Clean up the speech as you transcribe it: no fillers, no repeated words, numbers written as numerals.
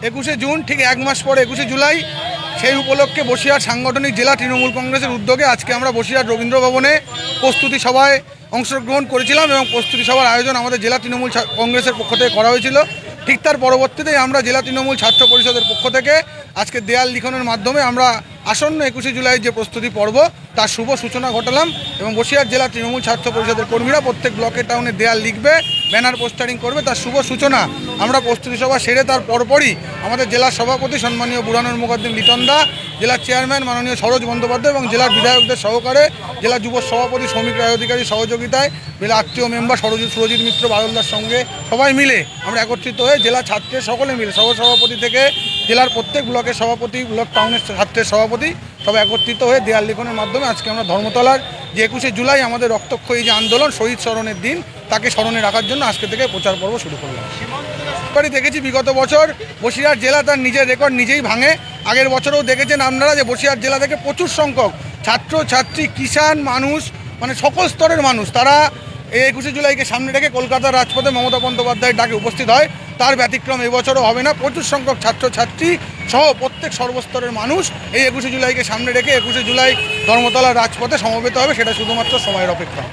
21শে June ঠিক এক মাস পরে 21শে জুলাই সেই উপলক্ষে বসিরহাট সাংগঠনিক জেলা তৃণমূল কংগ্রেসের উদ্যোগে আজকে আমরা বসিরহাট রবীন্দ্র ভবনে প্রস্তুতি সভায় অংশগ্রহণ করেছিলাম এবং প্রস্তুতি সভার আয়োজন আমাদের জেলা তৃণমূল কংগ্রেসের পক্ষ থেকে করা হয়েছিল। ঠিক তার পরবর্তীতেই আমরা জেলা তৃণমূল ছাত্র পরিষদের পক্ষ থেকে আজকে দেয়াল লিখনের মাধ্যমে আমরা আসন্ন 21শে জুলাই যে প্রস্তুতি পর্ব তার শুভ সূচনা ঘটালাম এবং বসিরহাট জেলা তৃণমূল ছাত্র পরিষদের কর্মীরা প্রত্যেক ব্লকে টাউনে দেয়াল লিখবে, ব্যানার পোস্টারিং করবে। তার শুভ সূচনা আমরা প্রস্তুতি সভা সেরে তার পরপরই আমাদের জেলার সভাপতি সম্মানীয় বুরহানুল মুকাদ্দিম লিটন দা, জেলার চেয়ারম্যান মাননীয় সরোজ বন্দ্যোপাধ্যায় এবং জেলার বিধায়কদের সহকারে, জেলা যুব সভাপতি শ্রমিক রায় অধিকারীর সহযোগিতায়, জেলা আত্মীয় মেম্বার সুরজিৎ মিত্র বাদলদার সঙ্গে সবাই মিলে আমরা একত্রিত হয়ে জেলা ছাত্রের সকলে মিলে সহসভাপতি থেকে জেলার প্রত্যেক ব্লকের সভাপতি, ব্লক টাউনের ছাত্রের সভাপতি সবাই একত্রিত হয়ে দেয়াল লিখনের মাধ্যমে আজকে আমরা ধর্মতলার যে 21শে জুলাই আমাদের রক্তক্ষয়ী যে আন্দোলন শহীদ স্মরণের দিন তাকে স্মরণে রাখার জন্য আজকে থেকে প্রচার পর্ব শুরু করলাম। দেখেছি বিগত বছর বসিরহাট জেলা তার নিজের রেকর্ড নিজেই ভাঙে। আগের বছরেও দেখেছেন আপনারা যে বসিরহাট জেলা থেকে প্রচুর সংখ্যক ছাত্র ছাত্রী, কিষাণ, মানুষ মানে সকল স্তরের মানুষ তারা এই 21শে জুলাইকে সামনে রেখে কলকাতার রাজপথে মমতা বন্দ্যোপাধ্যায়ের ডাকে উপস্থিত হয়। তার ব্যতিক্রম এবছরও হবে না। প্রচুর সংখ্যক ছাত্রছাত্রী সহ প্রত্যেক সর্বস্তরের মানুষ এই 21শে জুলাইকে সামনে রেখে 21শে জুলাই ধর্মতলার রাজপথে সমবেত হবে। সেটা শুধুমাত্র সময়ের অপেক্ষা।